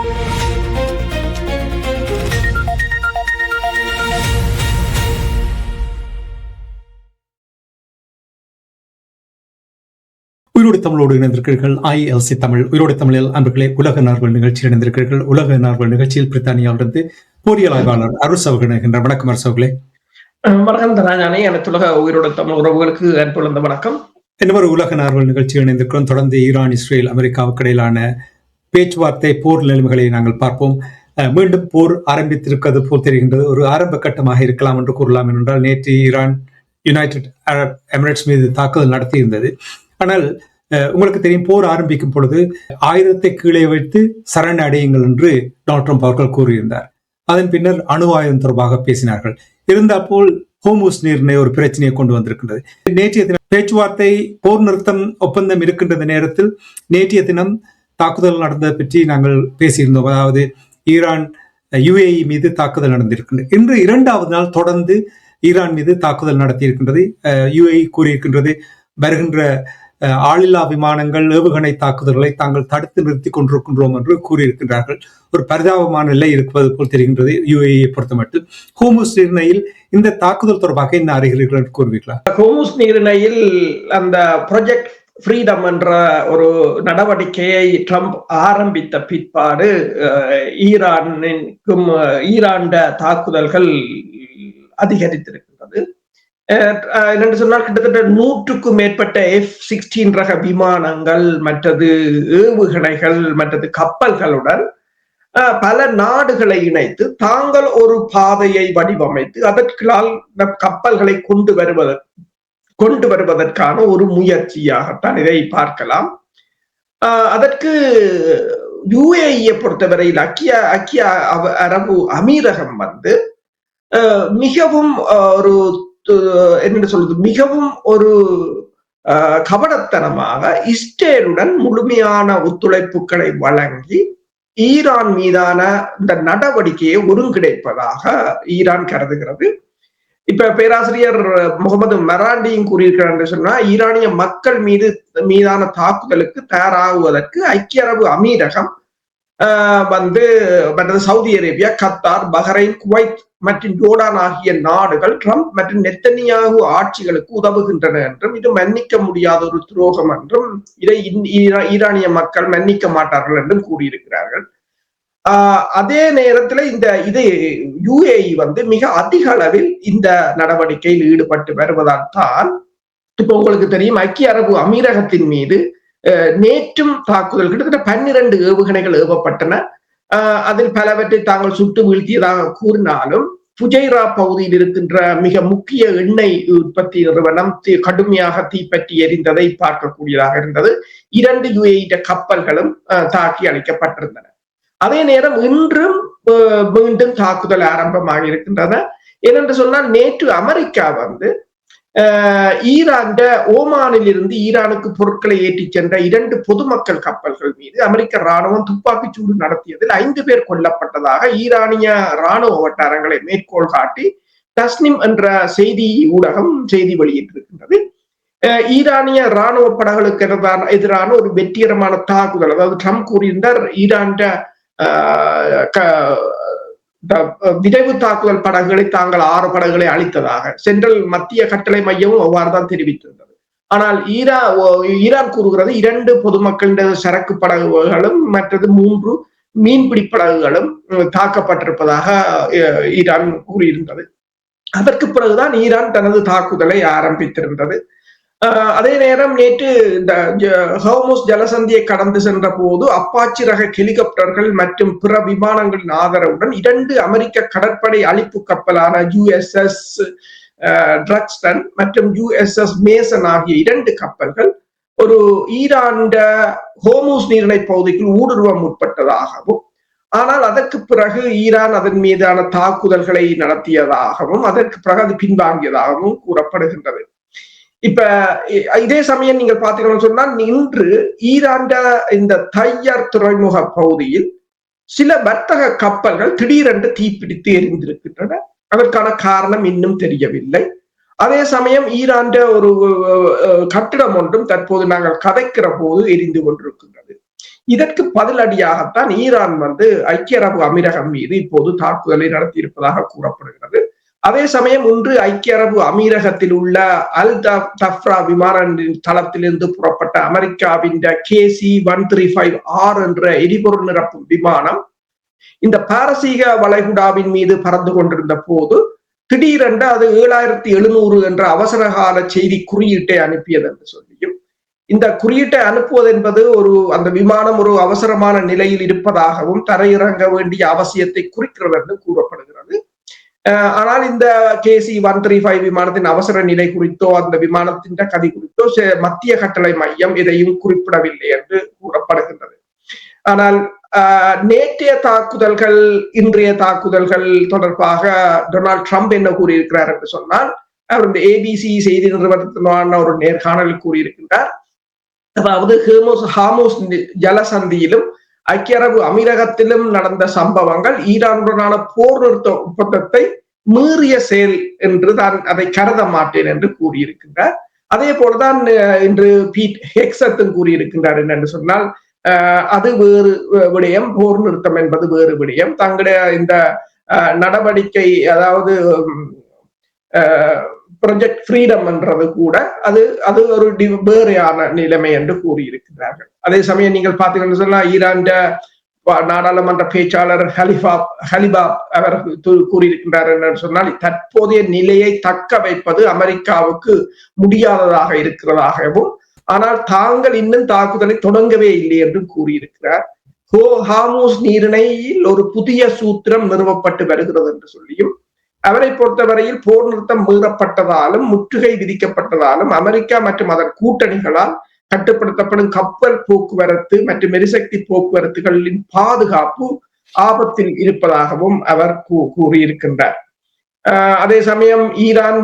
உயிரோடு தமிழோடு இணைந்திருக்கிறீர்கள். ILC தமிழ் உயிரோடு தமிழில் அன்பர்களே, உலக நார்வல் நிகழ்ச்சியில் இணைந்திருக்கிறீர்கள். உலக நார்வல் நிகழ்ச்சியில் பிரித்தானியாவிலிருந்து பொறியியல் ஆய்வாளர் அருள் அவர்கள் இணைகின்றார். வணக்கம் அரசு அவர்களே. வணக்கம் தனாஞானே. அனைத்துலக உயிரோடு தமிழ் உறவுகளுக்கு அன்புள்ள வணக்கம். இன்னொரு உலக நார்வல் நிகழ்ச்சியில் இணைந்திருக்கிறோம். தொடர்ந்து ஈரான், இஸ்ரேல், அமெரிக்காவுக்கு இடையிலான பேச்சுவார்த்தை போர் நிலைமைகளை நாங்கள் பார்ப்போம். மீண்டும் போர் ஆரம்பித்திருக்கிறது போல் தெரிகின்றது. ஒரு ஆரம்ப கட்டமாக இருக்கலாம் என்று கூறலாம். என்றால் நேற்று ஈரான் யுனைடெட் அரப் எமிரேட்ஸ் மீது தாக்குதல் நடத்தியிருந்தது. ஆனால் உங்களுக்கு தெரியும், போர் ஆரம்பிக்கும் பொழுது ஆயுதத்தை கீழே வைத்து சரணடையுங்கள் என்று டொனால்ட் ட்ரம்ப் அவர்கள் கூறியிருந்தார். அதன் பின்னர் அணு ஆயுதம் தொடர்பாக பேசினார்கள். இருந்தால் போல் ஹோர்முஸ் நீரிணை ஒரு பிரச்சனையை கொண்டு வந்திருக்கின்றது. நேற்றைய தினம் பேச்சுவார்த்தை போர் நிறுத்தம் ஒப்பந்தம் இருக்கின்ற நேரத்தில் நேற்றைய தினம் தாக்குதல் நடந்ததை பற்றி நாங்கள் பேசியிருந்தோம். அதாவது ஈரான் UAE மீது தாக்குதல் நடந்திருக்கின்றது. இன்று இரண்டாவது நாள் தொடர்ந்து ஈரான் மீது தாக்குதல் நடத்தியிருக்கின்றது. UAE கூறியிருக்கின்றது, வருகின்ற ஆளில்லா விமானங்கள் ஏவுகணை தாக்குதல்களை தாங்கள் தடுத்து நிறுத்தி கொண்டிருக்கின்றோம் என்று கூறியிருக்கின்றார்கள். ஒரு பரிதாபமான நிலை இருப்பது போல் தெரிகின்றது UAE பொறுத்தமட்டில். ஹோர்முஸ் நீரிணையில் இந்த தாக்குதல் தொடர்பாக என்ன அறிகிறீர்கள் என்று கூறுவீர்களா? ஹோர்முஸ் நீரிணையில் அந்த ப்ராஜெக்ட் ஃப்ரீடம் என்ற ஒரு நடவடிக்கையை ட்ரம்ப் ஆரம்பித்த பிற்பாடு ஈரானுக்கும் ஈரான் தாக்குதல்கள் அதிகரித்திருக்கின்றது. என்று சொன்னால் கிட்டத்தட்ட 100க்கும் மேற்பட்ட F-16 ரக விமானங்கள், மற்றது ஏவுகணைகள், மற்றது கப்பல்களுடன் பல நாடுகளை இணைத்து தாங்கள் ஒரு பாதையை வடிவமைத்து அதற்கால் கப்பல்களை கொண்டு வருவதற்கான ஒரு முயற்சியாகத்தான் இதை பார்க்கலாம். அதற்கு UAE பொறுத்தவரையில் ஐக்கிய அரபு அமீரகம் மிகவும் ஒரு என்ன சொல்றது, மிகவும் ஒரு கபடத்தனமாக இஸ்ரேலுடன் முழுமையான ஒத்துழைப்புகளை வழங்கி ஈரான் மீதான இந்த நடவடிக்கையை ஒருங்கிணைப்பதாக ஈரான் கருதுகிறது. இப்ப பேராசிரியர் முகமது மெராண்டியும் கூறியிருக்கிறார் என்று சொன்னா, ஈரானிய மக்கள் மீதான தாக்குதலுக்கு தயாராகுவதற்கு ஐக்கிய அரபு அமீரகம் Saudi Arabia, Qatar, Bahrain, Kuwait மற்றும் ஜோர்டான் ஆகிய நாடுகள் ட்ரம்ப் மற்றும் நெத்தனியாகு ஆட்சிகளுக்கு உதவுகின்றன என்றும், இது மன்னிக்க முடியாத ஒரு துரோகம் என்றும், இதை ஈரானிய மக்கள் மன்னிக்க மாட்டார்கள் என்றும் கூறியிருக்கிறார்கள். அதே நேரத்தில் இது UAE மிக அதிக அளவில் இந்த நடவடிக்கையில் ஈடுபட்டு வருவதால் தான் இப்ப உங்களுக்கு தெரியும், ஐக்கிய அரபு அமீரகத்தின் மீது நேற்றும் தாக்குதல் கிட்டத்தட்ட 12 ஏவுகணைகள் ஏவப்பட்டன. அதில் பலவற்றை தாங்கள் சுட்டு வீழ்த்தியதாக கூறினாலும் புஜைரா பகுதியில் இருக்கின்ற மிக முக்கிய எண்ணெய் உற்பத்தி நிறுவனம் கடுமையாக தீப்பற்றி எரிந்ததை பார்க்கக்கூடியதாக இருந்தது. 2 UAE கப்பல்களும் தாக்கி அளிக்கப்பட்டிருந்தன. அதே நேரம் இன்றும் மீண்டும் தாக்குதல் ஆரம்பமாக இருக்கின்றன. ஏனென்று சொன்னால், நேற்று அமெரிக்கா ஈரான் ஓமானில் இருந்து ஈரானுக்கு பொருட்களை ஏற்றி சென்ற 2 பொதுமக்கள் கப்பல்கள் மீது அமெரிக்க ராணுவம் துப்பாக்கிச் சூடு நடத்தியதில் 5 பேர் கொல்லப்பட்டதாக ஈரானிய ராணுவ வட்டாரங்களை மேற்கோள் காட்டி தஸ்னிம் என்ற செய்தி ஊடகம் செய்தி வெளியிட்டிருக்கின்றது. ஈரானிய ராணுவ படகுகளுக்கு எதிரான ஒரு வெற்றிகரமான தாக்குதல், அதாவது ட்ரம்ப் கூறியிருந்தார் ஈரான் விரைவு தாக்குதல் படகுகளை தாங்கள் 6 படகுகளை அளித்ததாக. சென்ட்ரல் மத்திய கட்டளை மையமும் அவ்வாறுதான் தெரிவித்திருந்தது. ஆனால் ஈரான் கூறுகிறது 2 பொதுமக்கள் சரக்கு படகுகளும் மற்றது 3 மீன்பிடி படகுகளும் தாக்கப்பட்டிருப்பதாக ஈரான் கூறியிருந்தது. அதற்கு பிறகுதான் ஈரான் தனது தாக்குதலை ஆரம்பித்திருந்தது. அதே நேரம் நேற்று இந்த ஹோர்முஸ் ஜலசந்தியை கடந்து சென்ற போது அப்பாச்சி ரக ஹெலிகாப்டர்கள் மற்றும் பிற விமானங்களின் ஆதரவுடன் 2 அமெரிக்க கடற்படை அழிப்பு கப்பலான USS ட்ரக்ஸ்டன் மற்றும் USS மேசன் ஆகிய 2 கப்பல்கள் ஒரு ஈரான் ஹோர்முஸ் நீரிணை பகுதிக்குள் ஊடுருவ முற்பட்டதாகவும், ஆனால் அதற்கு பிறகு ஈரான் அதன் மீதான தாக்குதல்களை நடத்தியதாகவும் அதற்கு பிறகு அது பின்வாங்கியதாகவும் கூறப்படுகின்றது. இப்ப இதே சமயம் நீங்கள் பாத்தீங்கன்னு சொன்னா, இன்று ஈரான் இந்த தையர் துறைமுக பகுதியில் சில வர்த்தக கப்பல்கள் திடீரென்று தீப்பிடித்து எரிந்திருக்கின்றன. அதற்கான காரணம் இன்னும் தெரியவில்லை. அதே சமயம் ஈரான் ஒரு கட்டிடம் ஒன்றும் தற்போது நாங்கள் கதைக்கிற போது எரிந்து கொண்டிருக்கின்றது. இதற்கு பதிலடியாகத்தான் ஈரான் வந்து ஐக்கிய அரபு அமீரகம் மீது இப்போது தாக்குதலை நடத்தி இருப்பதாக கூறப்படுகிறது. அதே சமயம் இன்று ஐக்கிய அரபு அமீரகத்தில் உள்ள அல் தஃப்ரா விமான தளத்திலிருந்து புறப்பட்ட அமெரிக்காவின் KC-135R என்ற எரிபொருள் நிரப்பும் விமானம் இந்த பாரசீக வளைகுடாவின் மீது பறந்து கொண்டிருந்த போது திடீரென்று அது 7700 என்ற அவசரகால செய்தி குறியீட்டை அனுப்பியது என்று சொல்லியும், இந்த குறியீட்டை அனுப்புவது என்பது அந்த விமானம் ஒரு அவசரமான நிலையில் இருப்பதாகவும் தரையிறங்க வேண்டிய அவசியத்தை குறிக்கிறது என்று கூறப்படுகிறது. ஆனால் இந்த KC-135 விமானத்தின் அவசர நிலை குறித்தோ அந்த விமானத்தின் கதி குறித்தோ மத்திய கட்டளை மையம் எதையும் குறிப்பிடவில்லை என்று கூறப்படுகின்றது. ஆனால் நேற்றைய தாக்குதல்கள், இன்றைய தாக்குதல்கள் தொடர்பாக டொனால்ட் ட்ரம்ப் என்ன கூறியிருக்கிறார் என்று சொன்னால், அவர் இந்த ABC செய்தி நிறுவனத்தினான ஒரு நேர்காணலில் கூறியிருக்கின்றார். அதாவது ஹார்முஸ் ஜலசந்தியிலும் ஐக்கிய அரபு அமீரகத்திலும் நடந்த சம்பவங்கள் ஈரானுடனான போர் நிறுத்த ஒப்பந்தத்தை மீறிய செயல் என்று தான் அதை கருத மாட்டேன் என்று கூறியிருக்கின்றார். அதே போலதான் இன்று பீட் ஹெக்ஸத்தும் கூறியிருக்கின்றார். என்னென்று சொன்னால், அது வேறு விடயம், போர் நிறுத்தம் என்பது வேறு விடயம். தங்களுடைய இந்த நடவடிக்கை, அதாவது ப்ராஜெக்ட் ஃப்ரீடம் என்றது கூட அது ஒரு வேறையான நிலைமை என்று கூறியிருக்கிறார்கள். அதே சமயம் நீங்கள் பார்த்தீங்கன்னு சொன்னா, ஈரான் நாடாளுமன்ற பேச்சாளர் ஹலிபா அவர் கூறியிருக்கின்றார் என்று சொன்னால், தற்போதைய நிலையை தக்க வைப்பது அமெரிக்காவுக்கு முடியாததாக இருக்கிறதாகவும், ஆனால் தாங்கள் இன்னும் தாக்குதலை தொடங்கவே இல்லை என்று கூறியிருக்கிறார். ஹார்முஸ் நீரிணையில் ஒரு புதிய சூத்திரம் நிறுவப்பட்டு வருகிறது என்று சொல்லியும், அவரை பொறுத்தவரையில் போர் நிறுத்தம் மீறப்பட்டதாலும் முற்றுகை விதிக்கப்பட்டதாலும் அமெரிக்கா மற்றும் அதன் கூட்டணிகளால் கட்டுப்படுத்தப்படும் கப்பல் போக்குவரத்து மற்றும் எரிசக்தி போக்குவரத்துகளின் பாதுகாப்பு ஆபத்தில் இருப்பதாகவும் அவர் கூறியிருக்கின்றார். அதே சமயம் ஈரான்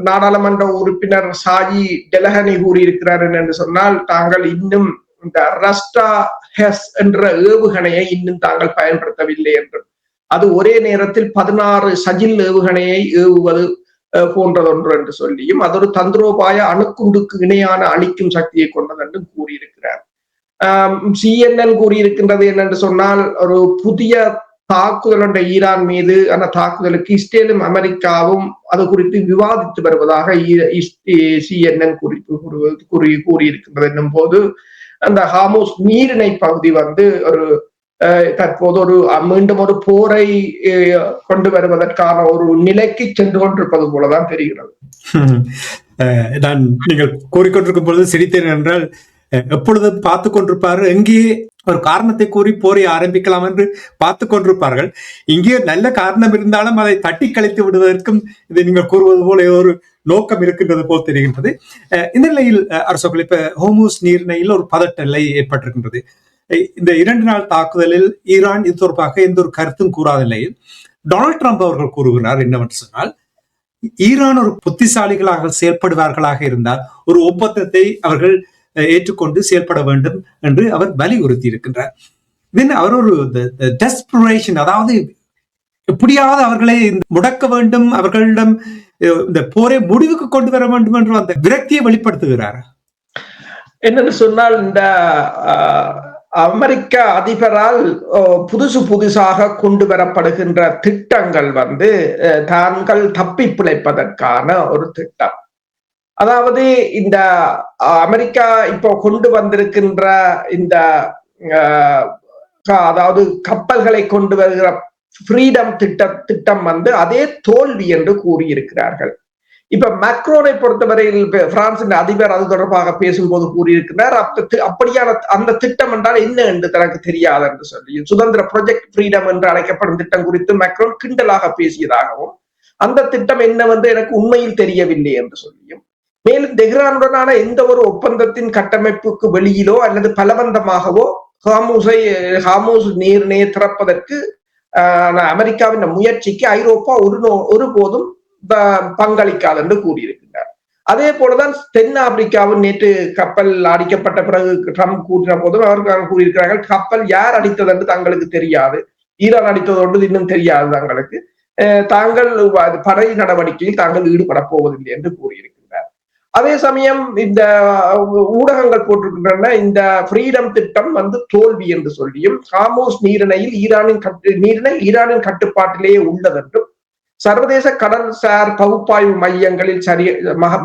நாடாளுமன்ற உறுப்பினர் சாஜி டெலஹனி கூறியிருக்கிறார் என்று சொன்னால், தாங்கள் இன்னும் இந்த ரஸ்டா ஹெஸ் என்ற ஏவுகணையை இன்னும் தாங்கள் பயன்படுத்தவில்லை என்றும், அது ஒரே நேரத்தில் 16 சஜில் ஏவுகணையை ஏவுவது போன்றதொன்று என்று சொல்லியும், அது ஒரு தந்திரோபாய அணுக்குண்டுக்கு இணையான அழிக்கும் சக்தியை கொண்டது என்று கூறியிருக்கிறார். CNN கூறியிருக்கின்றது என்னென்று சொன்னால், ஒரு புதிய தாக்குதல் என்ற ஈரான் மீது அந்த தாக்குதலுக்கு இஸ்ரேலும் அமெரிக்காவும் அது குறித்து விவாதித்து வருவதாக CNN கூறியிருக்கின்றது. என்னும் போது அந்த ஹார்முஸ் நீரிணை பகுதி வந்து தற்போது மீண்டும் ஒரு போரை கொண்டு வருவதற்கான ஒரு நிலைக்கு சென்று கொண்டிருப்பது போலதான் தெரிகிறது. நான் நீங்கள் கூறிக்கொண்டிருக்கும் பொழுது சிரித்தேன் என்றால், எப்பொழுதும் பார்த்து கொண்டிருப்பார்கள், எங்கே ஒரு காரணத்தை கூறி போரை ஆரம்பிக்கலாம் என்று பார்த்து கொண்டிருப்பார்கள். இங்கே நல்ல காரணம் இருந்தாலும் அதை தட்டி கழித்து விடுவதற்கும் இதை நீங்கள் கூறுவது போல ஒரு நோக்கம் இருக்கின்றது போல் தெரிகின்றது. இந்த நிலையில் அரசர்கள், இப்ப ஹோர்முஸ் நீரிணையில் ஒரு பதட்ட நிலை ஏற்பட்டிருக்கின்றது. இந்த 2 நாள் தாக்குதலில் ஈரான் இது தொடர்பாக எந்த ஒரு கருத்தும் கூறாத நிலையில் டொனால்ட் ட்ரம்ப் அவர்கள் கூறுகிறார் என்னவென்று சொன்னால், ஈரான் ஒரு புத்திசாலிகளாக செயல்படுவார்களாக இருந்தால் ஒரு ஒப்பந்தத்தை அவர்கள் ஏற்றுக்கொண்டு செயல்பட வேண்டும் என்று அவர் வலியுறுத்தி இருக்கின்றார். அவர் ஒரு டெஸ்பரேஷன், அதாவது எப்படியாவது அவர்களை முடக்க வேண்டும், அவர்களிடம் இந்த போரை முடிவுக்கு கொண்டு வர வேண்டும் என்ற அந்த விரக்தியை வெளிப்படுத்துகிறார். என்னன்னு சொன்னால், இந்த அமெரிக்க அதிபரால் புதுசாக கொண்டு வரப்படுகின்ற திட்டங்கள் வந்து தாங்கள் தப்பி பிழைப்பதற்கான ஒரு திட்டம். அதாவது இந்த அமெரிக்கா இப்போ கொண்டு வந்திருக்கின்ற இந்த அதாவது கப்பல்களை கொண்டு வருகிற ஃப்ரீடம் திட்டம் வந்து அதே தோல்வி என்று கூறியிருக்கிறார்கள். இப்ப மேக்ரோனை பொறுத்தவரையில் பிரான்சின் அதிபர் அது தொடர்பாக பேசும்போது கூறியிருக்கிறார், அப்படியான அந்த திட்டம் என்றால் என்ன என்று தனக்கு தெரியாது என்று சொல்லி, சுதந்திர ப்ராஜெக்ட் ஃப்ரீடம் என்று அழைக்கப்படும் திட்டம் குறித்து மேக்ரோன் கிண்டலாக பேசியதாகவும், அந்த திட்டம் என்னவென்று எனக்கு உண்மையில் தெரியவில்லை என்று சொல்லியும், மேலும் தெஹ்ரானுடனான எந்த ஒரு ஒப்பந்தத்தின் கட்டமைப்புக்கு வெளியிலோ அல்லது பலவந்தமாகவோ ஹார்முஸ் நீரிணையை திறப்பதற்கு அமெரிக்காவின் முயற்சிக்கு ஐரோப்பா ஒருபோதும் பங்களிக்காது என்று கூறியிருக்கின்றார். அதே போலதான் தென் ஆப்பிரிக்காவில் நேற்று கப்பல் அடிக்கப்பட்ட பிறகு ட்ரம்ப் கூறின போதும் அவர்கள் கூறியிருக்கிறார்கள், கப்பல் யார் அடித்தது என்று தங்களுக்கு தெரியாது, ஈரான் அடித்ததோடு இன்னும் தெரியாது தங்களுக்கு, தாங்கள் படை நடவடிக்கையில் தாங்கள் ஈடுபட போவதில்லை என்று கூறியிருக்கிறார். அதே சமயம் இந்த ஊடகங்கள் போட்டிருக்கின்றன இந்த ஃப்ரீடம் திட்டம் தோல்வி என்று சொல்லியும், ஹார்மோஸ் நீரிணையில் ஈரானின் கட்டுப்பாட்டிலேயே உள்ளதென்றும், சர்வதேச கடல்சார் பகுப்பாய்வு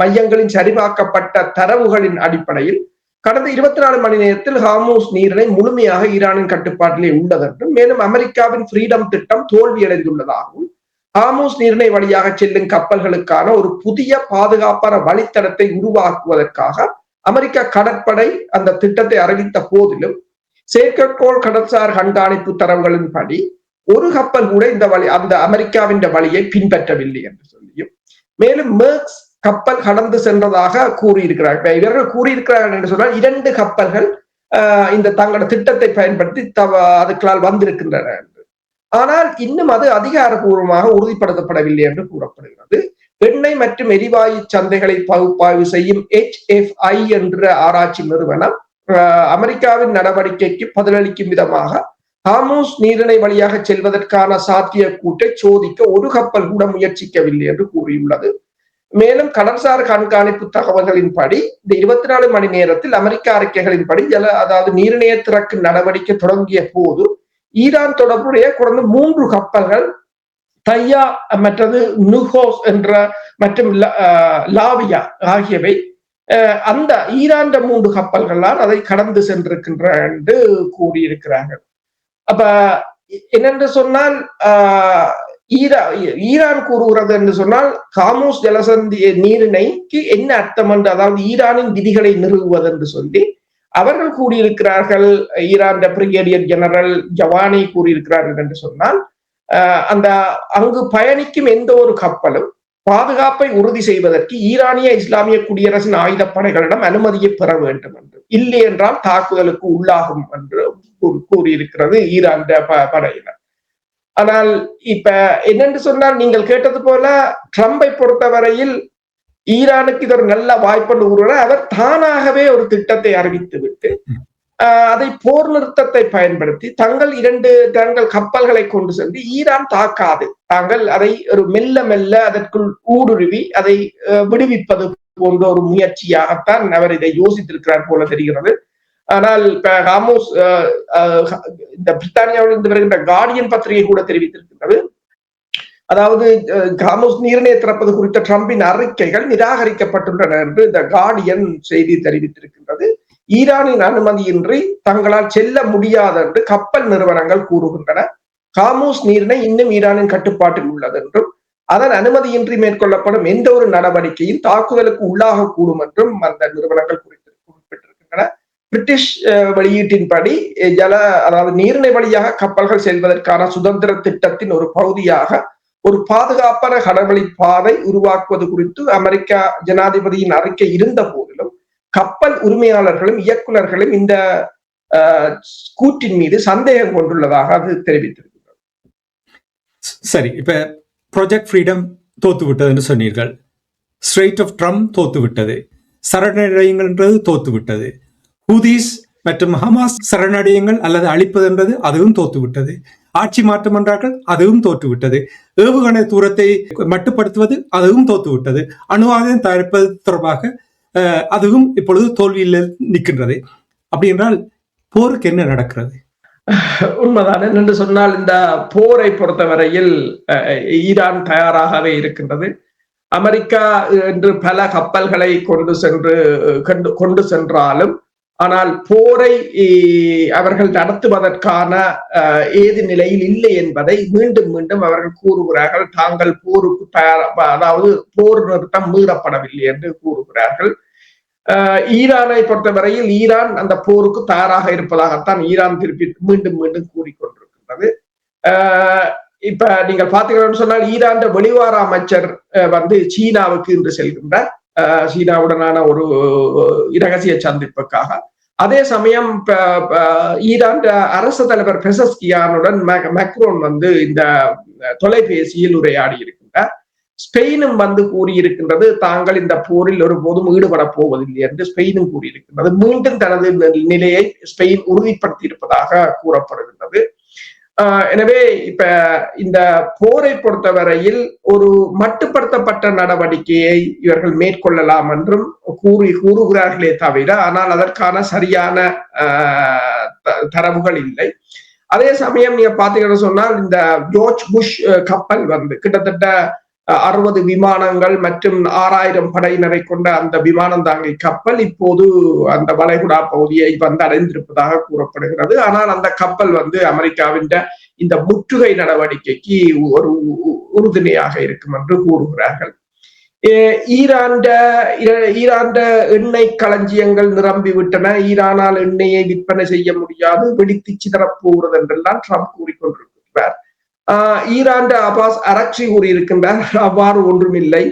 மையங்களின் சரிபார்க்கப்பட்ட தரவுகளின் அடிப்படையில் கடந்த 24 மணி நேரத்தில் ஹார்மோஸ் நீரிணை முழுமையாக ஈரானின் கட்டுப்பாட்டிலே உள்ளதென்றும், மேலும் அமெரிக்காவின் ஃப்ரீடம் திட்டம் தோல்வியடைந்துள்ளதாகவும், ஹார்மோஸ் நீரிணை வழியாக செல்லும் கப்பல்களுக்கான ஒரு புதிய பாதுகாப்பான வழித்தடத்தை உருவாக்குவதற்காக அமெரிக்க கடற்படை அந்த திட்டத்தை அறிவித்த போதிலும், செயற்கைக்கோள் கடல்சார் கண்காணிப்பு தரவுகளின்படி ஒரு கப்பல் கூட அந்த அமெரிக்காவின் வழியை பின்பற்றவில்லை என்று சொல்லியும், மேலும் மேர்க்ஸ் கப்பல் கடந்து சென்றதாக கூறியிருக்கிறார்கள். இவர்கள் கூறியிருக்கிறார்கள் என்று சொன்னால் 2 கப்பல்கள் இந்த தங்களோட திட்டத்தை பயன்படுத்தி அதுக்களால் வந்திருக்கின்றன என்று. ஆனால் இன்னும் அது அதிகாரப்பூர்வமாக உறுதிப்படுத்தப்படவில்லை என்று கூறப்படுகிறது. எண்ணெய் மற்றும் எரிவாயு சந்தைகளை பகுப்பாய்வு செய்யும் HFI என்ற ஆராய்ச்சி நிறுவனம் அமெரிக்காவின் நடவடிக்கைக்கு பதிலளிக்கும் விதமாக ஹார்மோஸ் நீரிணை வழியாக செல்வதற்கான சாத்தியக்கூட்டை சோதிக்க ஒரு கப்பல் கூட முயற்சிக்கவில்லை என்று கூறியுள்ளது. மேலும் கடல்சார் கண்காணிப்பு தகவல்களின்படி இந்த 24 மணி நேரத்தில் அமெரிக்க அறிக்கைகளின்படி அதாவது நீரிணைய திறக்கு நடவடிக்கை தொடங்கிய போது ஈரான் தொடர்புடைய குறைந்த 3 கப்பல்கள் தையா மற்றது நுஹோஸ் என்ற மற்றும் லாவியா ஆகியவை அந்த ஈரான் 3 கப்பல்களால் அதை கடந்து சென்றிருக்கின்ற என்று கூறியிருக்கிறார்கள். அப்ப என்னென்று சொன்னால் ஈரான் கூறுகிறது என்று சொன்னால் ஹார்மோஸ் ஜலசந்தி நீரிணைக்கு என்ன அர்த்தம் என்று, அதாவது ஈரானின் விதிகளை நிறுவுவது என்று சொல்லி அவர்கள் கூறியிருக்கிறார்கள். ஈரான் பிரிகேடியர் ஜெனரல் ஜவானி கூறியிருக்கிறார்கள் என்று சொன்னால் அந்த அங்கு பயணிக்கும் எந்த ஒரு கப்பலும் பாதுகாப்பை உறுதி செய்வதற்கு ஈரானிய இஸ்லாமிய குடியரசின் ஆயுதப்படைகளிடம் அனுமதியை பெற வேண்டும் என்று, இல்லை என்றால் தாக்குதலுக்கு உள்ளாகும் என்று கூறியிருக்கிறது ஈரான் படையினர். ஆனால் இப்ப என்னென்று சொன்னால் நீங்கள் கேட்டது போல ட்ரம்பை பொறுத்தவரையில் ஈரானுக்கு இது ஒரு நல்ல வாய்ப்பு கூறுகிறார். அவர் தானாகவே ஒரு திட்டத்தை அறிவித்து விட்டு அதை போர் நிறுத்தத்தை பயன்படுத்தி தங்கள் கப்பல்களை கொண்டு சென்று ஈரான் தாக்காது, தாங்கள் அதை ஒரு மெல்ல மெல்ல அதற்குள் ஊடுருவி அதை விடுவிப்பது போன்ற ஒரு முயற்சியாகத்தான் அவர் இதை யோசித்திருக்கிறார் போல தெரிகிறது. ஆனால் இப்ப ஹார்மோஸ் இந்த பிரித்தானியாவில் இருந்து வருகின்ற கார்டியன் பத்திரிகை கூட தெரிவித்திருக்கின்றது, அதாவது ஹார்மோஸ் நீரிணையை திறப்பது குறித்த ட்ரம்பின் அறிக்கைகள் நிராகரிக்கப்பட்டுள்ளன என்று இந்த கார்டியன் செய்தி தெரிவித்திருக்கின்றது. ஈரானின் அனுமதியின்றி தங்களால் செல்ல முடியாது என்று கப்பல் நிறுவனங்கள் கூறுகின்றன. ஹார்மோஸ் நீரிணை இன்னும் ஈரானின் கட்டுப்பாட்டில் உள்ளது என்றும், அதன் அனுமதியின்றி மேற்கொள்ளப்படும் எந்த ஒரு நடவடிக்கையும் தாக்குதலுக்கு உள்ளாகக்கூடும் என்றும் அந்த நிறுவனங்கள் குறிப்பிட்டிருக்கின்றன. பிரிட்டிஷ் வெளியீட்டின்படி அதாவது நீரிணை வழியாக கப்பல்கள் செல்வதற்கான சுதந்திர திட்டத்தின் ஒரு பகுதியாக ஒரு பாதுகாப்பான கடல்வழி பாதை உருவாக்குவது குறித்து அமெரிக்கா ஜனாதிபதியின் அறிக்கை இருந்த போதிலும் கப்பல் உரிமையாளர்களும் இயக்குநர்களும் இந்த கூற்றின் மீது சந்தேகம் கொண்டுள்ளதாக அது தெரிவித்திருக்கிறது. சரி, இப்ப ப்ராஜெக்ட் ஃப்ரீடம் தோத்து விட்டது என்று சொன்னீர்கள், ஸ்ட்ரெய்ட் ஆஃப் ட்ரம்ப் தோத்து விட்டது, சரணடையுங்கள் என்றது தோத்து விட்டது, ஹூதீஸ் மற்றும் ஹமாஸ் சரணடையுங்கள் அல்லது அழிப்பது என்றது அதுவும் தோத்துவிட்டது, ஆட்சி மாற்றம் என்றார்கள் அதுவும் தோற்றுவிட்டது, ஏவுகணை தூரத்தை மட்டுப்படுத்துவது அதுவும் தோத்துவிட்டது, அணு ஆயுதம் தயாரிப்பது தொடர்பாக அதுவும் இப்பொழுது தோல்வியில் நிற்கின்றது. அப்படி என்றால் போருக்கு என்ன நடக்கிறது? உண்மைதான். என்று சொன்னால் இந்த போரை பொறுத்தவரையில் ஈரான் தயாராகவே இருக்கின்றது. அமெரிக்கா என்று பல கப்பல்களை கொண்டு சென்றாலும் ஆனால் போரை அவர்கள் நடத்துவதற்கான ஏது நிலையில் இல்லை என்பதை மீண்டும் மீண்டும் அவர்கள் கூறுகிறார்கள். தாங்கள் போருக்கு அதாவது போர் நிறுத்தம் மீறப்படவில்லை என்று கூறுகிறார்கள். ஈரானை பொறுத்தவரையில் ஈரான் அந்த போருக்கு தயாராக இருப்பதாகத்தான் ஈரான் திருப்பி மீண்டும் மீண்டும் கூறிக்கொண்டிருக்கின்றது. இப்ப நீங்கள் பார்த்தீங்கன்னு சொன்னால் ஈரான் வெளிவார அமைச்சர் சீனாவுக்கு இன்று செல்கின்றார், சீனாவுடனான ஒரு இரகசிய சந்திப்புக்காக. அதே சமயம் ஈரான் அரசு தலைவர் பெசஸ்கியானுடன் மேக்ரோன் இந்த தொலைபேசியில் உரையாடி இருக்கின்றார். ஸ்பெயினும் கூறியிருக்கின்றது தாங்கள் இந்த போரில் ஒருபோதும் ஈடுபட போவதில்லை என்று ஸ்பெயினும் கூறியிருக்கின்றது. மீண்டும் தனது நிலையை ஸ்பெயின் உறுதிப்படுத்தி இருப்பதாக கூறப்படுகின்றது. எனவே இப்ப இந்த போரை பொறுத்தவரையில் ஒரு மட்டுப்படுத்தப்பட்ட நடவடிக்கையை இவர்கள் மேற்கொள்ளலாம் என்றும் கூறுகிறார்களே தவிர, ஆனால் அதற்கான சரியான தரவுகள் இல்லை. அதே சமயம் நீங்க பாத்தீங்கன்னு சொன்னால் இந்த ஜார்ஜ் புஷ் கப்பல் வந்து கிட்டத்தட்ட 60 விமானங்கள் மற்றும் 6000 படையினரை கொண்ட அந்த விமானம் தாங்கி கப்பல் இப்போது அந்த வளைகுடா பகுதியை வந்து அடைந்திருப்பதாக கூறப்படுகிறது. ஆனால் அந்த கப்பல் வந்து அமெரிக்காவின் இந்த முற்றுகை நடவடிக்கைக்கு ஒரு உறுதுணையாக இருக்கும் என்று கூறுகிறார்கள். ஈரான் எண்ணெய் களஞ்சியங்கள் நிரம்பிவிட்டன, ஈரானால் எண்ணெயை விற்பனை செய்ய முடியாது, வெடித்து சிதறப்போகிறது என்றெல்லாம் ட்ரம்ப் கூறிக்கொண்டிருக்கிறார். ஈரான் அபாஸ் அரக்சி கூறியிருக்கின்றார், அவ்வாறு ஒன்றுமில்லை,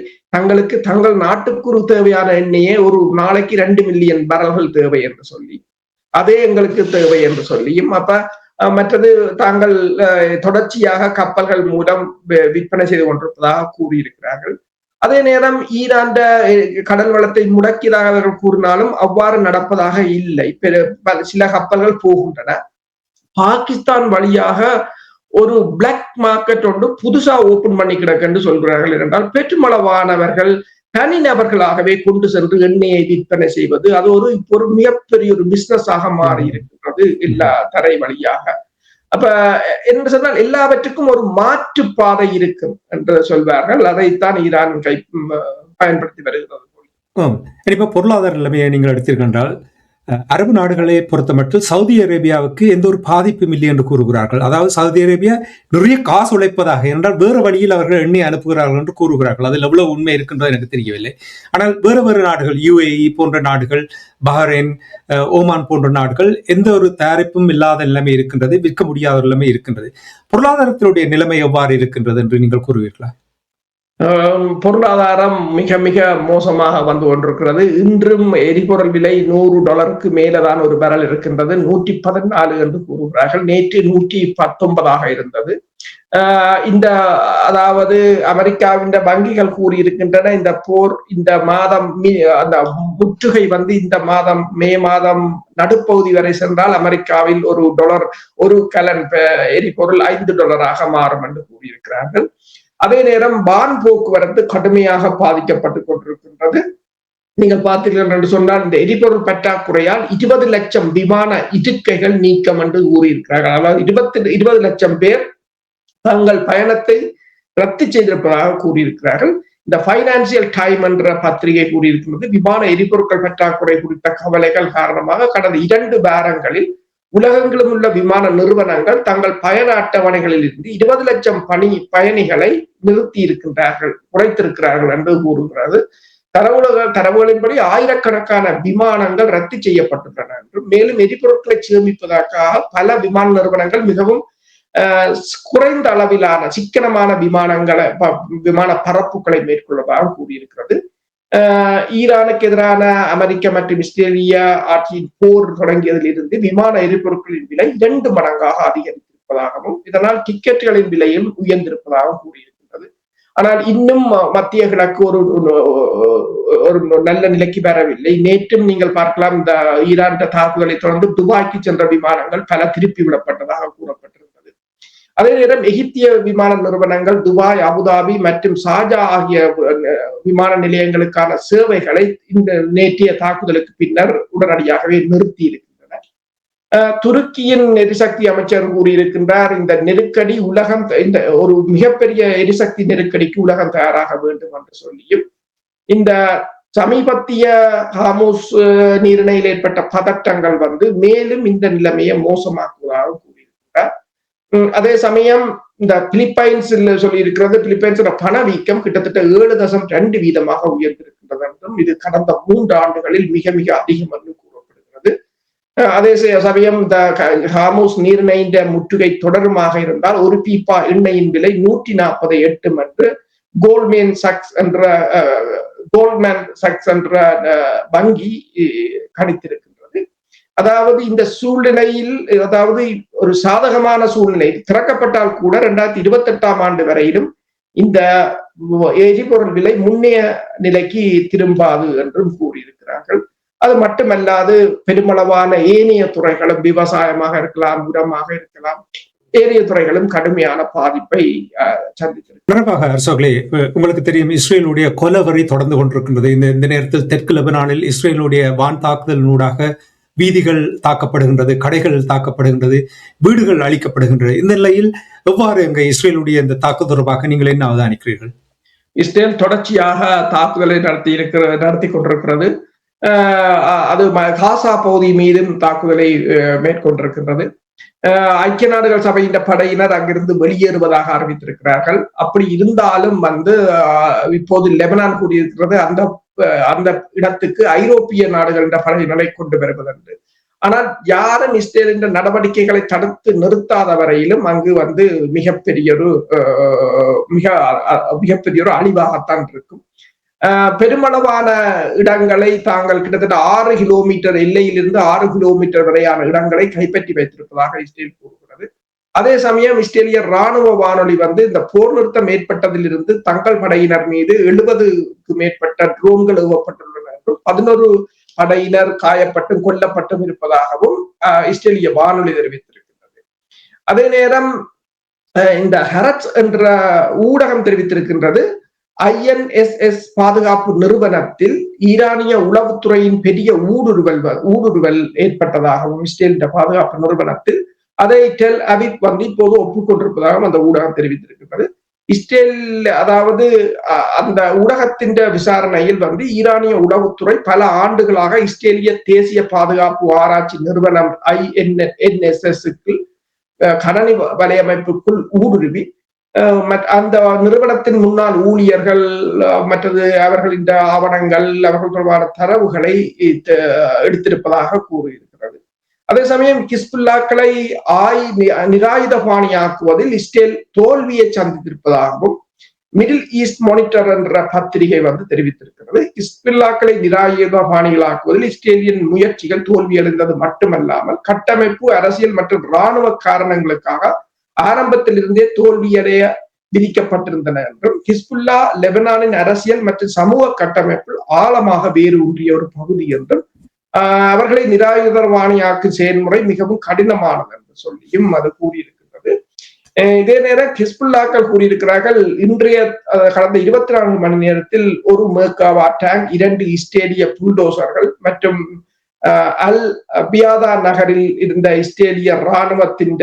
தங்கள் நாட்டுக்கு தேவையான எண்ணெயே ஒரு நாளைக்கு 2 மில்லியன் பரல்கள் தேவை என்று சொல்லி, அதே எங்களுக்கு தேவை என்று சொல்லியும், அப்ப மற்றது தாங்கள் தொடர்ச்சியாக கப்பல்கள் மூலம் விற்பனை செய்து கொண்டிருப்பதாக கூறியிருக்கிறார்கள். அதே நேரம் ஈரான் கடல் வளத்தை முடக்கியதாக அவர்கள் கூறினாலும் அவ்வாறு நடப்பதாக இல்லை. சில கப்பல்கள் போகின்றன. பாகிஸ்தான் வழியாக ஒரு பிளாக் மார்க்கெட் ஒன்று புதுசா ஓபன் பண்ணி கிடக்கு சொல்கிறார்கள். என்றால் பெருமளவானவர்கள் தனிநபர்களாகவே கொண்டு சென்று எண்ணெயை விற்பனை செய்வது, அது ஒரு மிகப்பெரிய ஒரு பிசினஸ் ஆக மாறி இருக்கின்றது எல்லா தரை வழியாக. அப்ப என்று சொன்னால் எல்லாவற்றுக்கும் ஒரு மாற்று பாதை இருக்கும் என்று சொல்வார்கள். அதைத்தான் ஈரான் பயன்படுத்தி வருகிறது. இப்ப பொருளாதார நிலைமையை நீங்கள் எடுத்திருக்கின்றால், அரபு நாடுகளை பொறுத்தமட்டில் சவுதி அரேபியாவுக்கு எந்த ஒரு பாதிப்பும் இல்லை என்று கூறுகிறார்கள். அதாவது சவுதி அரேபியா நிறைய காசு உழைப்பதாக, என்றால் வேறு வழியில் அவர்கள் எண்ணெய் அனுப்புகிறார்கள் என்று கூறுகிறார்கள். அதில் எவ்வளவு உண்மை இருக்கின்றது எனக்கு தெரியவில்லை. ஆனால் வேறு நாடுகள், UAE போன்ற நாடுகள், பஹ்ரைன், ஓமான் போன்ற நாடுகள் எந்த ஒரு தயாரிப்பும் இல்லாத நிலைமை இருக்கின்றது, விற்க முடியாத நிலைமை இருக்கின்றது. பொருளாதாரத்தினுடைய நிலைமை எவ்வாறு இருக்கின்றது என்று நீங்கள் கூறுவீர்களா? பொருளாதாரம் மிக மிக மோசமாக வந்து கொண்டிருக்கிறது. இன்றும் எரிபொருள் விலை $100 மேலதான் ஒரு பேரல் இருக்கின்றது. 114 என்று கூறுகிறார்கள். நேற்று 119 இருந்தது. அதாவது அமெரிக்காவின் வங்கிகள் கூறியிருக்கின்றன, இந்த போர் இந்த மாதம் அந்த முற்றுகை வந்து இந்த மாதம் மே மாதம் நடுப்பகுதி வரை சென்றால் அமெரிக்காவில் ஒரு கலன் எரிபொருள் $5 மாறும் என்று கூறியிருக்கிறார்கள். அதே நேரம் வான் போக்குவரத்து கடுமையாக பாதிக்கப்பட்டுக் கொண்டிருக்கின்றது. நீங்கள் பார்த்தீர்கள் என்று சொன்னால் இந்த எரிபொருள் பற்றாக்குறையால் 20 லட்சம் விமான இருக்கைகள் நீக்கம் என்று கூறியிருக்கிறார்கள். அதாவது 20 லட்சம் பேர் தங்கள் பயணத்தை ரத்து செய்திருப்பதாக கூறியிருக்கிறார்கள். இந்த பைனான்சியல் டைம் என்ற பத்திரிகை கூறியிருக்கிறது, விமான எரிபொருட்கள் பற்றாக்குறை குறித்த கவலைகள் காரணமாக கடந்த 2 வாரங்களில் உலகெங்கிலும் உள்ள விமான நிறுவனங்கள் தங்கள் பயண அட்டவணைகளில் இருந்து 20 லட்சம் பயணிகளை நிறுத்தி இருக்கின்றார்கள், குறைத்திருக்கிறார்கள் என்று கூறுகிறது. தரவுகளின்படி ஆயிரக்கணக்கான விமானங்கள் ரத்து செய்யப்பட்டுள்ளன என்றும், மேலும் எரிபொருட்களை சேமிப்பதற்காக பல விமான நிறுவனங்கள் மிகவும் குறைந்த அளவிலான சிக்கனமான விமான பரப்புகளை மேற்கொள்வதாக கூறியிருக்கிறது. ஈரானுக்கு எதிரான அமெரிக்கா மற்றும் இஸ்ரேலிய ஆட்சியின் போர் தொடங்கியதில் இருந்து விமான எரிபொருட்களின் விலை 2 மடங்காக அதிகரித்திருப்பதாகவும், இதனால் டிக்கெட்டுகளின் விலையும் உயர்ந்திருப்பதாகவும் கூறியிருக்கின்றது. ஆனால் இன்னும் மத்திய கிழக்கு ஒரு நல்ல நிலைக்கு வரவில்லை. நேற்றும் நீங்கள் பார்க்கலாம், இந்த ஈரான் தாக்குதலை தொடர்ந்து துபாய்க்கு சென்ற விமானங்கள் பல திருப்பி விடப்பட்டதாக கூறப்பட்டிருந்தது. அதே நேரம் எகிப்திய விமான நிறுவனங்கள் துபாய், அபுதாபி மற்றும் ஷார்ஜா ஆகிய விமான நிலையங்களுக்கான சேவைகளை இந்த நேற்றைய தாக்குதலுக்கு பின்னர் உடனடியாகவே நிறுத்தி இருக்கின்றன. துருக்கியின் எரிசக்தி அமைச்சர் கூறியிருக்கின்றார், இந்த நெருக்கடி இந்த ஒரு மிகப்பெரிய எரிசக்தி நெருக்கடிக்கு உலகம் தயாராக வேண்டும் என்று சொல்லியும், இந்த சமீபத்திய ஹார்முஸ் நீரிணையில் ஏற்பட்ட பதட்டங்கள் வந்து மேலும் இந்த நிலைமையை மோசமாக்குவதாக கூறியிருக்கிறார். அதே சமயம் இந்த பிலிப்பைன்ஸ் சொல்லி இருக்கிறது, பிலிப்பைன்ஸ் பணவீக்கம் கிட்டத்தட்ட 7.2% உயர்ந்திருக்கின்றது என்றும், இது கடந்த 3 ஆண்டுகளில் மிக மிக அதிகம் என்று கூறப்படுகிறது. அதே சமயம் இந்த ஹார்முஸ் நீரிணையின் முற்றுகை தொடருமாக இருந்தால் ஒரு பீப்பா எண்ணெயின் விலை 140 எட்டும் என்று கோல்ட்மேன் சக்ஸ் என்ற வங்கி கணித்திருக்கின்றது. அதாவது இந்த சூழ்நிலையில், அதாவது ஒரு சாதகமான சூழ்நிலை திறக்கப்பட்டால் கூட 2028 ஆண்டு வரையிலும் இந்த எரிபொருள் விலை முன்னைய நிலைக்கு திரும்பாது என்றும் கூறியிருக்கிறார்கள். அது மட்டுமல்லாது பெருமளவான ஏனைய துறைகளும், விவசாயமாக இருக்கலாம், உரமாக இருக்கலாம், ஏனைய துறைகளும் கடுமையான பாதிப்பை சந்தித்திருக்கிறது. நிறைவாக அரசோகளே, உங்களுக்கு தெரியும் இஸ்ரேலுடைய கொலவரி தொடர்ந்து கொண்டிருக்கின்றது. இந்த நேரத்தில் தெற்கு லெபனானில் இஸ்ரேலுடைய வான் தாக்குதலினூடாக வீதிகள் தாக்கப்படுகின்றது, கடைகள் தாக்கப்படுகின்றது, வீடுகள் அழிக்கப்படுகின்றது. இந்த நிலையில் எவ்வாறு அங்கே இஸ்ரேலுடைய இந்த தாக்குதல் தொடர்பாக நீங்கள் என்ன அவதானிக்கிறீர்கள்? இஸ்ரேல் தொடர்ச்சியாக தாக்குதலை நடத்தி கொண்டிருக்கிறது. அது காசா பகுதி மீதும் தாக்குதலை மேற்கொண்டிருக்கின்றது. ஐக்கிய நாடுகள் சபையின் படையினர் அங்கிருந்து வெளியேறுவதாக அறிவித்திருக்கிறார்கள். அப்படி இருந்தாலும் இப்போது லெபனான் கூறியிருக்கிறது அந்த இடத்துக்கு ஐரோப்பிய நாடுகளின் படையினரை கொண்டு வருவதென்று. ஆனால் யாரும் இஸ்ரேலின் நடவடிக்கைகளை தடுத்து நிறுத்தாத வரையிலும் அங்கு மிகப்பெரிய ஒரு அழிவாகத்தான் இருக்கும். பெருமளவான இடங்களை தாங்கள் கிட்டத்தட்ட 6 கிலோமீட்டர் எல்லையிலிருந்து 6 கிலோமீட்டர் வரையான இடங்களை கைப்பற்றி வைத்திருப்பதாக இஸ்ரேல் கூறுகிறது. அதே சமயம் இஸ்ரேலிய ராணுவ வானொலி இந்த போர் நிறுத்தம் ஏற்பட்டதிலிருந்து தங்கள் படையினர் மீது 70க்கு மேற்பட்ட ட்ரோன்கள் ஏவப்பட்டுள்ளன என்றும் 11 படையினர் காயப்பட்டும் கொல்லப்பட்டும் இருப்பதாகவும் இஸ்ரேலிய வானொலி தெரிவித்திருக்கின்றது. அதே நேரம் இந்த ஹரட்ஸ் என்ற ஊடகம் தெரிவித்திருக்கின்றது, INSS பாதுகாப்பு நிறுவனத்தில் ஈரானிய உளவுத்துறையின் பெரிய ஊடுருவல் ஏற்பட்டதாகவும் இஸ்ரேல் பாதுகாப்பு நிறுவனத்தில் அதை டெல் அவிவ் இப்போது ஒப்புக்கொண்டிருப்பதாகவும் அந்த ஊடகம் தெரிவித்திருக்கிறது. இஸ்ரேல் அந்த ஊடகத்தின் விசாரணையில் ஈரானிய உளவுத்துறை பல ஆண்டுகளாக இஸ்ரேலிய தேசிய பாதுகாப்பு ஆராய்ச்சி நிறுவனம் INSS-க்கு கணனி வலையமைப்புக்குள் ஊடுருவி அந்த நிறுவனத்தின் முன்னாள் ஊழியர்கள் மற்றது அவர்களின் ஆவணங்கள், அவர்கள் தொடர்பான தரவுகளை எடுத்திருப்பதாக கூறியிருக்கிறது. அதே சமயம் ஹிஸ்புல்லாக்களை நிராயுதபாணியாக்குவதில் இஸ்ரேல் தோல்வியை சந்தித்திருப்பதாகவும் மிடில் ஈஸ்ட் மானிட்டர் என்ற பத்திரிகை தெரிவித்திருக்கிறது. ஹிஸ்புல்லாக்களை நிராயுதபாணிகளாக்குவதில் இஸ்ரேலியன் முயற்சிகள் தோல்வியடைந்தது மட்டுமல்லாமல் கட்டமைப்பு, அரசியல் மற்றும் இராணுவ காரணங்களுக்காக ஆரம்பத்தில் இருந்தே தோல்வியடைய விதிக்கப்பட்டிருந்தன என்றும், ஹிஸ்புல்லா லெபனானின் அரசியல் மற்றும் சமூக கட்டமைப்பில் ஆழமாக வேறு ஊன்றிய ஒரு பகுதி என்றும், அவர்களை நிராயுதபாணியாக்கும் செயல்முறை மிகவும் கடினமானது என்று சொல்லியும் அது கூறியிருக்கின்றது. இதே நேரம் ஹிஸ்புல்லாக்கள் கூறியிருக்கிறார்கள், இன்றைய கடந்த 24 மணி நேரத்தில் ஒரு மேர்காவா டேங்க், 2 இஸ்ரேலிய புல்டோசர்கள் மற்றும் அல் பியாதா நகரில் இருந்த இஸ்ரேலிய இராணுவத்தின்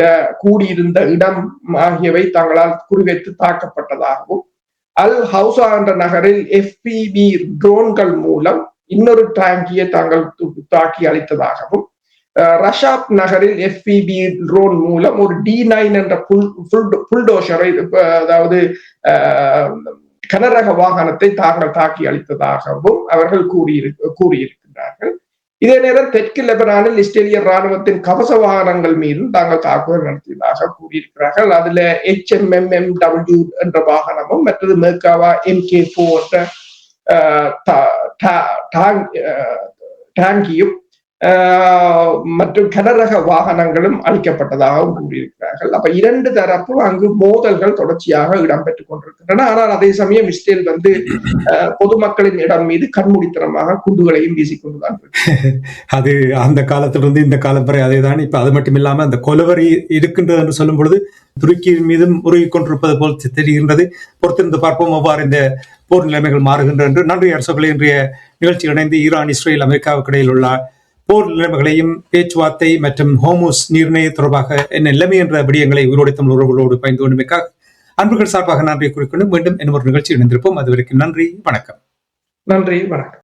கூடியிருந்த இடம் ஆகியவை தங்களால் குறிவைத்து தாக்கப்பட்டதாகவும், அல் ஹவுசா என்ற நகரில் FPV ட்ரோன்கள் மூலம் இன்னொரு டேங்கியை தாங்கள் தாக்கி அளித்ததாகவும், ரஷாப் நகரில் FPV ட்ரோன் மூலம் ஒரு D9 என்ற புல்டோசரை, அதாவது கனரக வாகனத்தை தாங்கள் தாக்கி அளித்ததாகவும் அவர்கள் கூறியிருக்கிறார்கள். இதே நேரம் தெற்கு லெபனானில் இஸ்ரேலிய ராணுவத்தின் கவச வாகனங்கள் மீதும் தாங்கள் தாக்குதல் நடத்தியதாக கூறியிருக்கிறார்கள். அதுல HMMMW என்ற வாகனமும் மற்றது மேர்காவா MK4 என்ற டாங்கியும் மற்றும் கனரக வாகனங்களும் அளிக்கப்பட்டதாகவும் கூறியிருக்கிறார்கள். அப்ப 2 தரப்பும் அங்கு மோதல்கள் தொடர்ச்சியாக இடம்பெற்றுக் கொண்டிருக்கின்றன. ஆனால் அதே சமயம் இஸ்ரேல் பொதுமக்களின் இடம் மீது கண்மூடித்தனமாக குண்டுகளையும் வீசிக்கொண்டுதான் அது அந்த காலத்திலிருந்து இந்த காலம் வரை அதேதான். இப்ப அது மட்டும் இல்லாம அந்த கொலவரி இருக்கின்றது என்று சொல்லும் பொழுது துருக்கியின் மீதும் உருகி கொண்டிருப்பது போல் தெரிகின்றது. பொறுத்திருந்து பார்ப்போம் எவ்வாறு இந்த போர் நிலைமைகள் மாறுகின்றன என்று. நன்றி அரசுகளை. இன்றைய நிகழ்ச்சியில் இணைந்து ஈரான், இஸ்ரேல், அமெரிக்காவுக்கு இடையில் உள்ள போர் நிலைமைகளையும் பேச்சுவார்த்தை மற்றும் ஹோமோஸ் நீர்நிலை தொடர்பாக என்ன நிலைமை என்ற விடயங்களை உயிரோடு தமிழ் உறவுகளோடு பயந்து கொண்டுமைக்காக அன்புகள் சார்பாக நன்றியை குறிக்கொண்டு மீண்டும் இன்னொரு நிகழ்ச்சி இணைந்திருப்போம். அதுவரைக்கும் நன்றி, வணக்கம். நன்றி, வணக்கம்.